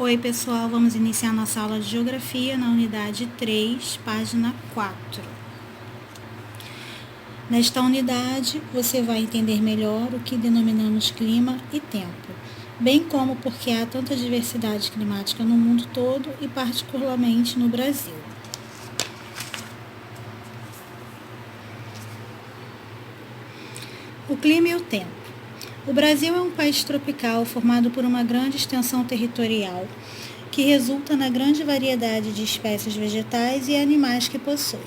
Oi pessoal, vamos iniciar nossa aula de Geografia na unidade 3, página 4. Nesta unidade, você vai entender melhor o que denominamos clima e tempo, bem como porque há tanta diversidade climática no mundo todo e particularmente no Brasil. O clima e o tempo. O Brasil é um país tropical formado por uma grande extensão territorial, que resulta na grande variedade de espécies vegetais e animais que possui.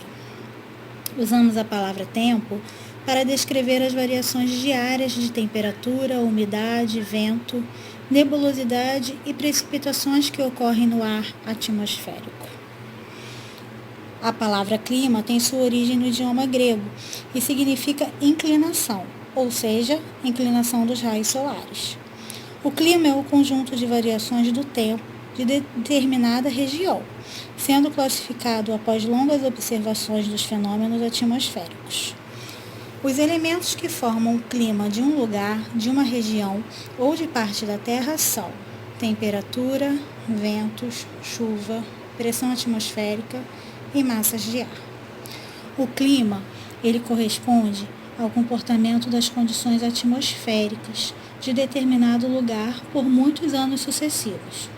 Usamos a palavra tempo para descrever as variações diárias de temperatura, umidade, vento, nebulosidade e precipitações que ocorrem no ar atmosférico. A palavra clima tem sua origem no idioma grego e significa inclinação, ou seja, inclinação dos raios solares. O clima é o conjunto de variações do tempo de determinada região, sendo classificado após longas observações dos fenômenos atmosféricos. Os elementos que formam o clima de um lugar, de uma região ou de parte da Terra são temperatura, ventos, chuva, pressão atmosférica e massas de ar. O clima, ele corresponde ao comportamento das condições atmosféricas de determinado lugar por muitos anos sucessivos.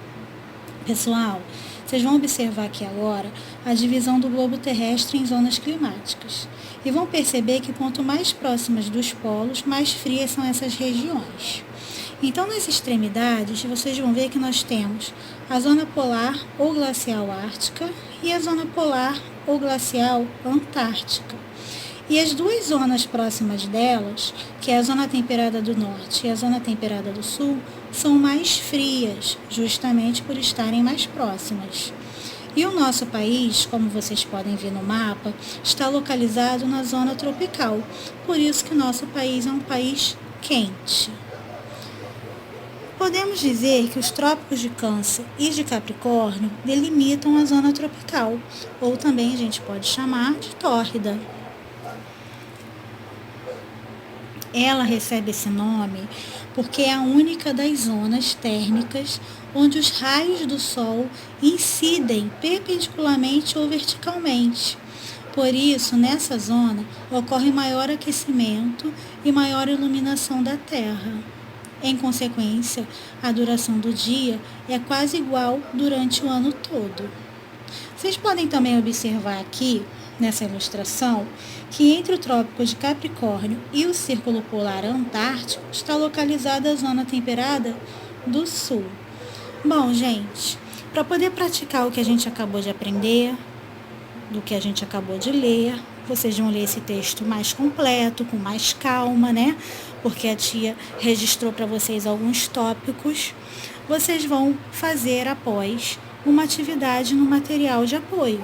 Pessoal, vocês vão observar aqui agora a divisão do globo terrestre em zonas climáticas e vão perceber que quanto mais próximas dos polos, mais frias são essas regiões. Então, nas extremidades, vocês vão ver que nós temos a zona polar ou glacial ártica e a zona polar ou glacial antártica. E as duas zonas próximas delas, que é a zona temperada do norte e a zona temperada do sul, são mais frias, justamente por estarem mais próximas. E o nosso país, como vocês podem ver no mapa, está localizado na zona tropical, por isso que o nosso país é um país quente. Podemos dizer que os trópicos de Câncer e de Capricórnio delimitam a zona tropical, ou também a gente pode chamar de tórrida. Ela recebe esse nome porque é a única das zonas térmicas onde os raios do Sol incidem perpendicularmente ou verticalmente. Por isso, nessa zona, ocorre maior aquecimento e maior iluminação da Terra. Em consequência, a duração do dia é quase igual durante o ano todo. Vocês podem também observar aqui, nessa ilustração, que entre o Trópico de Capricórnio e o Círculo Polar Antártico está localizada a zona temperada do Sul. Bom, gente, para poder praticar o que a gente acabou de aprender, do que a gente acabou de ler, vocês vão ler esse texto mais completo, com mais calma, né? Porque a tia registrou para vocês alguns tópicos. Vocês vão fazer após uma atividade no material de apoio.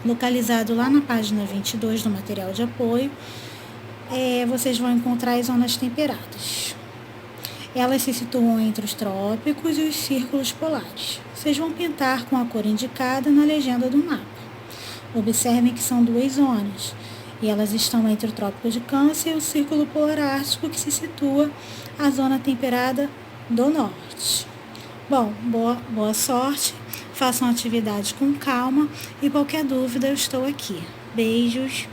Localizado lá na página 22 do material de apoio, vocês vão encontrar as zonas temperadas. Elas se situam entre os trópicos e os círculos polares. Vocês vão pintar com a cor indicada na legenda do mapa. Observem que são duas zonas, e elas estão entre o Trópico de Câncer e o Círculo Polar Ártico, que se situa a zona temperada do norte. Bom, boa sorte. Façam a atividade com calma e qualquer dúvida eu estou aqui. Beijos.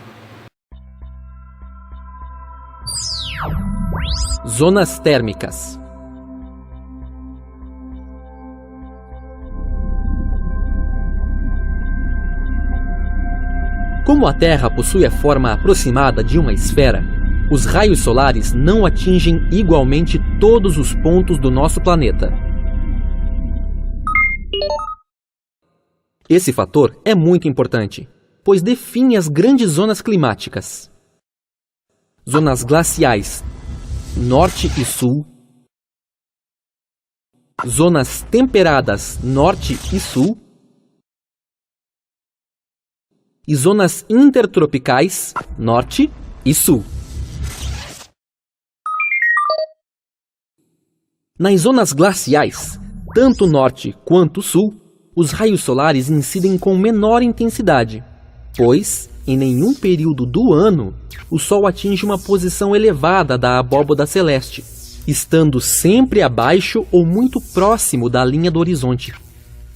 Zonas térmicas. Como a Terra possui a forma aproximada de uma esfera, os raios solares não atingem igualmente todos os pontos do nosso planeta. Esse fator é muito importante, pois define as grandes zonas climáticas. Zonas glaciais, norte e sul. Zonas temperadas, norte e sul. E zonas intertropicais, norte e sul. Nas zonas glaciais, tanto norte quanto sul, os raios solares incidem com menor intensidade, pois, em nenhum período do ano, o Sol atinge uma posição elevada da abóbada celeste, estando sempre abaixo ou muito próximo da linha do horizonte.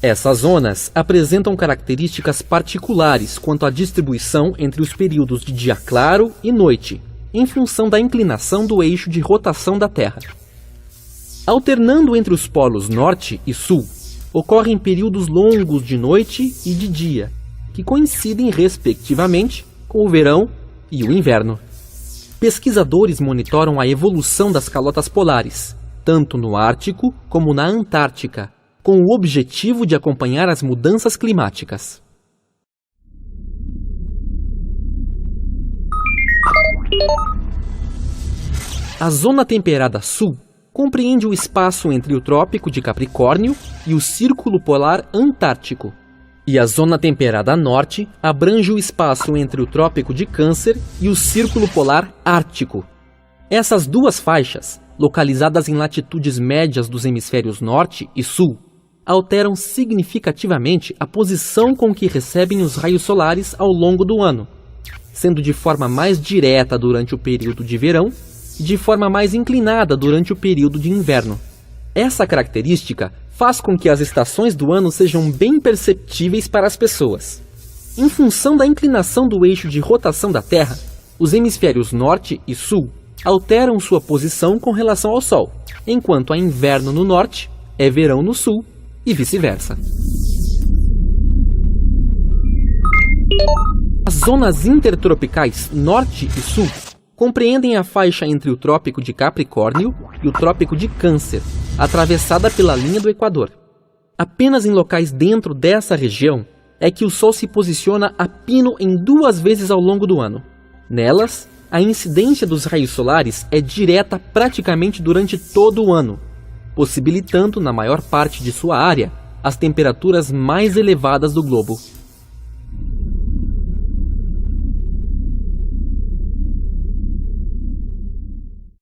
Essas zonas apresentam características particulares quanto à distribuição entre os períodos de dia claro e noite, em função da inclinação do eixo de rotação da Terra. Alternando entre os polos norte e sul, ocorrem períodos longos de noite e de dia, que coincidem respectivamente com o verão e o inverno. Pesquisadores monitoram a evolução das calotas polares, tanto no Ártico como na Antártica, com o objetivo de acompanhar as mudanças climáticas. A Zona Temperada Sul compreende o espaço entre o Trópico de Capricórnio e o Círculo Polar Antártico. E a Zona Temperada Norte abrange o espaço entre o Trópico de Câncer e o Círculo Polar Ártico. Essas duas faixas, localizadas em latitudes médias dos hemisférios Norte e Sul, alteram significativamente a posição com que recebem os raios solares ao longo do ano, sendo de forma mais direta durante o período de verão e de forma mais inclinada durante o período de inverno. Essa característica faz com que as estações do ano sejam bem perceptíveis para as pessoas. Em função da inclinação do eixo de rotação da Terra, os hemisférios Norte e Sul alteram sua posição com relação ao Sol, enquanto há inverno no Norte, é verão no Sul e vice-versa. As zonas intertropicais Norte e Sul compreendem a faixa entre o Trópico de Capricórnio e o Trópico de Câncer, atravessada pela linha do Equador. Apenas em locais dentro dessa região é que o Sol se posiciona a pino em 2 vezes ao longo do ano. Nelas, a incidência dos raios solares é direta praticamente durante todo o ano, possibilitando, na maior parte de sua área, as temperaturas mais elevadas do globo.